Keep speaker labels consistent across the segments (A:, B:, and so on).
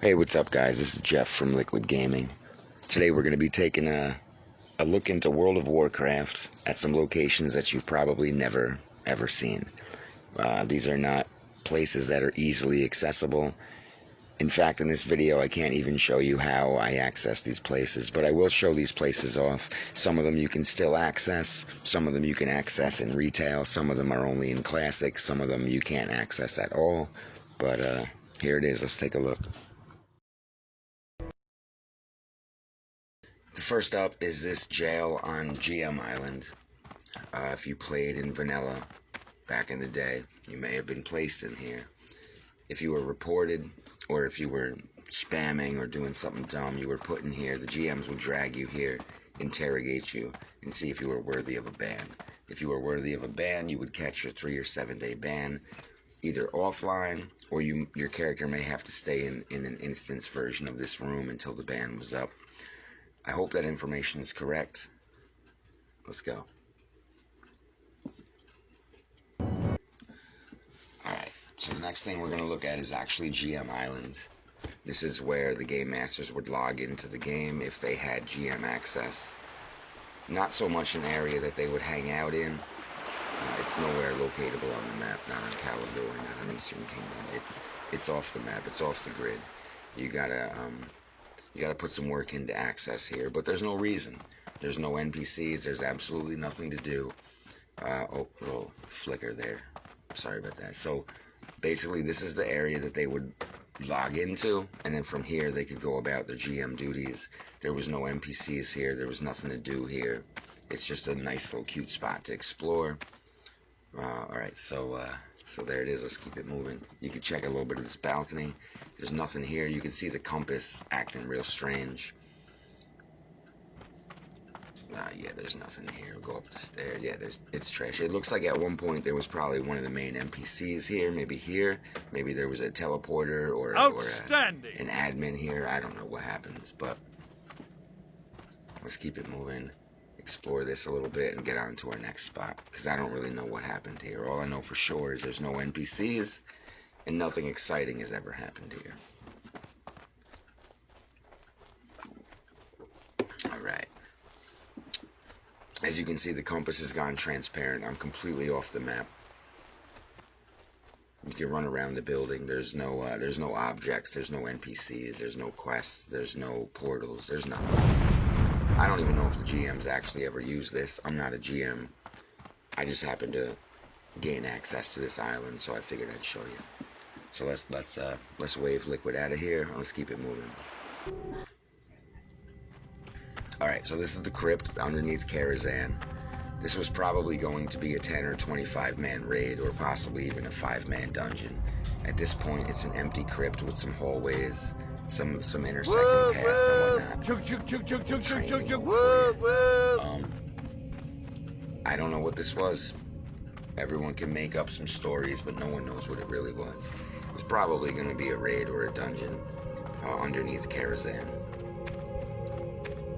A: Hey, what's up, guys? This is Jeff from Likwid Gaming. Today we're going to be taking a look into World of Warcraft at some locations that you've probably never, ever seen. These are not places that are easily accessible. In fact, in this video, I can't even show you how I access these places, but I will show these places off. Some of them you can still access, some of them you can access in retail, some of them are only in Classic, some of them you can't access at all. But here it is. Let's take a look. The first up is this jail on GM Island. If you played in Vanilla back in the day, you may have been placed in here. If you were reported, or if you were spamming or doing something dumb, you were put in here. The GMs would drag you here, interrogate you, and see if you were worthy of a ban. If you were worthy of a ban, you would catch your 3 or 7 day ban, either offline, or your character may have to stay in an instance version of this room until the ban was up. I hope that information is correct. Let's go. Alright, so the next thing we're going to look at is actually GM Island. This is where the Game Masters would log into the game if they had GM access. Not so much an area that they would hang out in. It's nowhere locatable on the map, not on Karazhan, not on Eastern Kingdom. It's off the map, it's off the grid. You gotta put some work into access here, but there's no reason. There's no NPCs, there's absolutely nothing to do. Oh, little flicker there. Sorry about that. So, basically, this is the area that they would log into, and then from here they could go about their GM duties. There was no NPCs here, there was nothing to do here. It's just a nice little cute spot to explore. Alright, so there it is. Let's keep it moving. You can check a little bit of this balcony. There's nothing here. You can see the compass acting real strange. Yeah, there's nothing here. Go up the stairs. Yeah, it's trash. It looks like at one point there was probably one of the main NPCs here. Maybe here. Maybe there was a teleporter or an admin here. I don't know what happens, but let's keep it moving. Explore this a little bit and get on to our next spot, because I don't really know what happened here. All I know for sure is there's no NPCs and nothing exciting has ever happened here. Alright. As you can see, the compass has gone transparent. I'm completely off the map. You can run around the building. There's no objects, there's no NPCs, there's no quests, there's no portals, there's nothing. I don't even know if the GMs actually ever use this. I'm not a GM. I just happened to gain access to this island, so I figured I'd show you. So let's wave Liquid out of here. Let's keep it moving. Alright, so this is the Crypt underneath Karazhan. This was probably going to be a 10 or 25 man raid, or possibly even a 5-man dungeon. At this point, it's an empty crypt with some hallways, some intersecting paths and whatnot. I don't know what this was. Everyone can make up some stories, but no one knows what it really was. It was probably going to be a raid or a dungeon underneath Karazhan.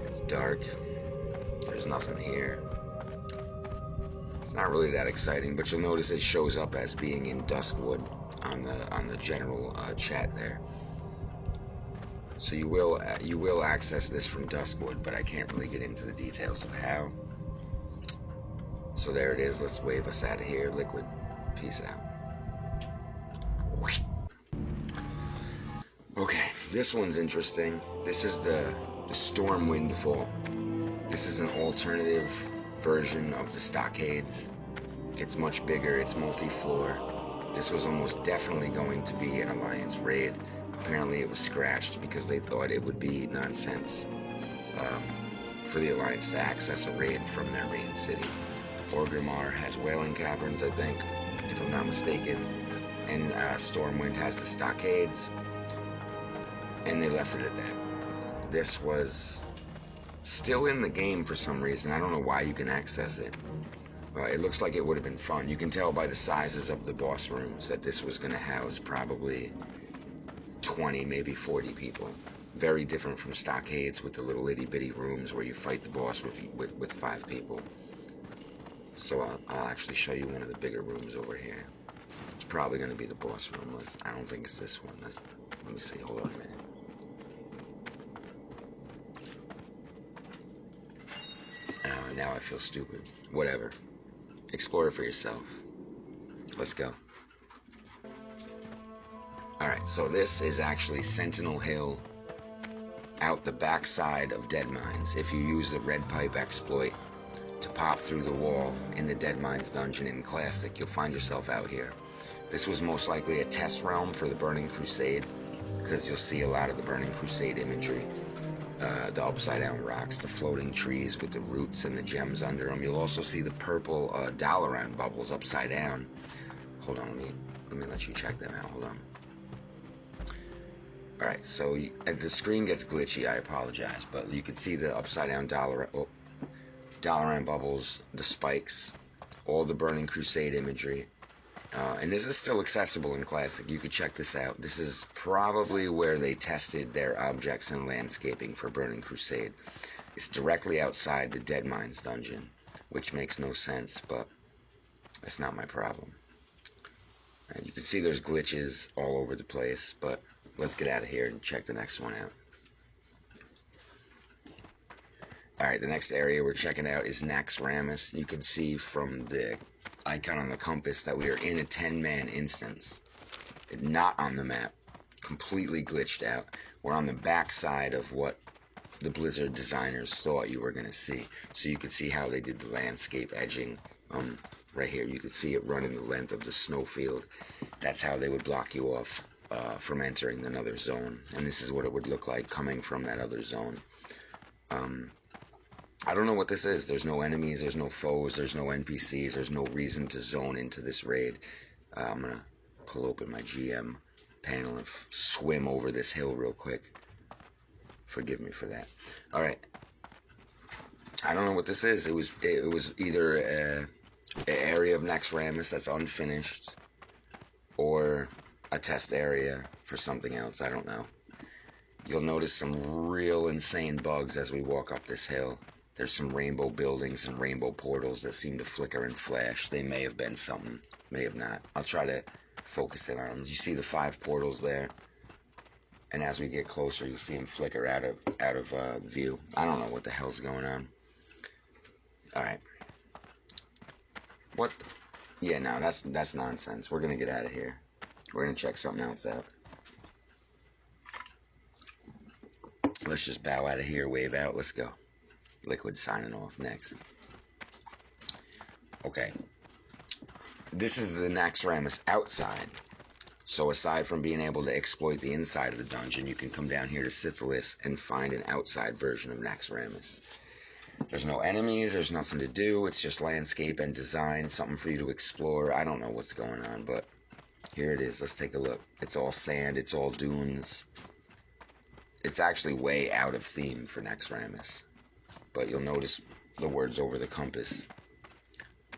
A: It's dark. There's nothing here. It's not really that exciting, but you'll notice it shows up as being in Duskwood on the general chat there. So you will access this from Duskwood, but I can't really get into the details of how. So there it is. Let's wave us out of here. Liquid. Peace out. Okay, this one's interesting. This is the Stormwind Vault. This is an alternative version of the Stockades. It's much bigger. It's multi-floor. This was almost definitely going to be an Alliance raid. Apparently it was scratched because they thought it would be nonsense for the Alliance to access a raid from their main city. Orgrimmar has Wailing Caverns, I think, if I'm not mistaken, and Stormwind has the Stockades, and they left it at that. This was still in the game for some reason. I don't know why you can access it. It looks like it would have been fun. You can tell by the sizes of the boss rooms that this was going to house probably 20, maybe 40 people. Very different from Stockades with the little itty-bitty rooms where you fight the boss with 5 people. So I'll actually show you one of the bigger rooms over here. It's probably going to be the boss room. I don't think it's this one. Let me see. Hold on a minute. Now I feel stupid. Whatever. Explore it for yourself. Let's go. Alright, so this is actually Sentinel Hill out the backside of Dead Mines. If you use the red pipe exploit to pop through the wall in the Dead Mines dungeon in Classic, you'll find yourself out here. This was most likely a test realm for the Burning Crusade, because you'll see a lot of the Burning Crusade imagery. The upside down rocks, the floating trees with the roots and the gems under them. You'll also see the purple Dalaran bubbles upside down. Hold on, let me let you check them out. Hold on. Alright, so if the screen gets glitchy, I apologize, but you can see the upside down Dalaran bubbles, the spikes, all the Burning Crusade imagery. And this is still accessible in Classic. You could check this out. This is probably where they tested their objects and landscaping for Burning Crusade. It's directly outside the Dead Mines dungeon, which makes no sense, but that's not my problem. And you can see there's glitches all over the place, but let's get out of here and check the next one out. Alright, the next area we're checking out is Rammus. You can see from the icon on the compass that we are in a 10-man instance. Not on the map. Completely glitched out. We're on the back side of what the Blizzard designers thought you were going to see. So you can see how they did the landscape edging. Right here, you can see it running the length of the snowfield. That's how they would block you off from entering another zone. And this is what it would look like coming from that other zone. I don't know what this is. There's no enemies, there's no foes, there's no NPCs, there's no reason to zone into this raid. I'm going to pull open my GM panel and swim over this hill real quick. Forgive me for that. Alright. I don't know what this is. It was either an area of Rammus that's unfinished, or a test area for something else. I don't know. You'll notice some real insane bugs as we walk up this hill. There's some rainbow buildings and rainbow portals that seem to flicker and flash. They may have been something, may have not. I'll try to focus in on them. You see the 5 portals there? And as we get closer, you'll see them flicker out of view. I don't know what the hell's going on. Alright. What? Yeah, no, that's nonsense. We're going to get out of here. We're going to check something else out. Let's just bow out of here, wave out. Let's go. Likwid signing off next. Okay. This is the Rammus outside. So aside from being able to exploit the inside of the dungeon, you can come down here to Sithalis and find an outside version of Rammus. There's no enemies, there's nothing to do, it's just landscape and design, something for you to explore. I don't know what's going on, but here it is. Let's take a look. It's all sand, it's all dunes. It's actually way out of theme for Rammus. But you'll notice the words over the compass.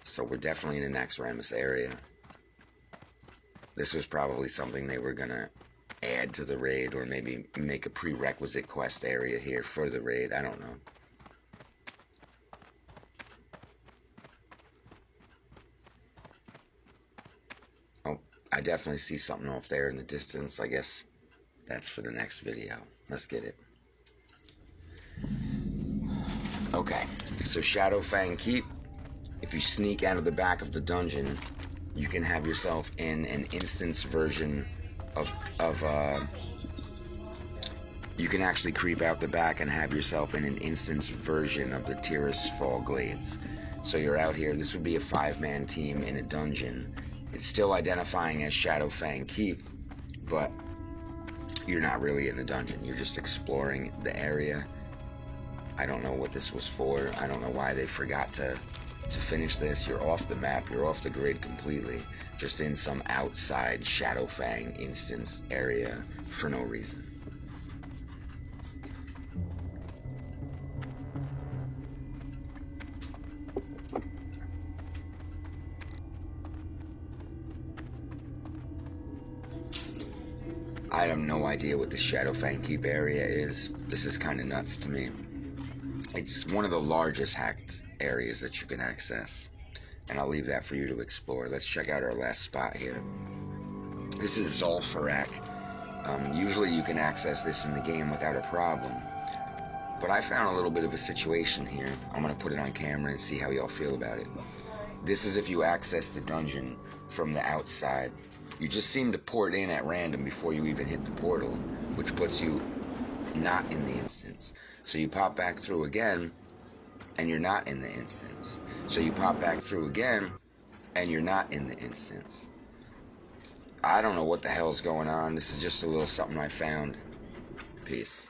A: So we're definitely in the Rammus area. This was probably something they were going to add to the raid, or maybe make a prerequisite quest area here for the raid. I don't know. Oh, I definitely see something off there in the distance. I guess that's for the next video. Let's get it. Okay, so Shadowfang Keep. If you sneak out of the back of the dungeon, you can have yourself in an instance version of you can actually creep out the back and have yourself in an instance version of the Tiras Fall Glades. So you're out here. This would be a 5-man team in a dungeon. It's still identifying as Shadowfang Keep, but you're not really in the dungeon. You're just exploring the area. I don't know what this was for. I don't know why they forgot to finish this. You're off the map. You're off the grid completely. Just in some outside Shadowfang instance area for no reason. I have no idea what the Shadowfang Keep area is. This is kind of nuts to me. It's one of the largest hacked areas that you can access, and I'll leave that for you to explore. Let's check out our last spot here. This is Zul'Farrak. Usually you can access this in the game without a problem, But I found a little bit of a situation here. I'm going to put it on camera and see how y'all feel about it. This is if you access the dungeon from the outside. You just seem to port in at random before you even hit the portal, which puts you not in the instance. So you pop back through again, and you're not in the instance. So you pop back through again, and you're not in the instance. I don't know what the hell's going on. This is just a little something I found. Peace.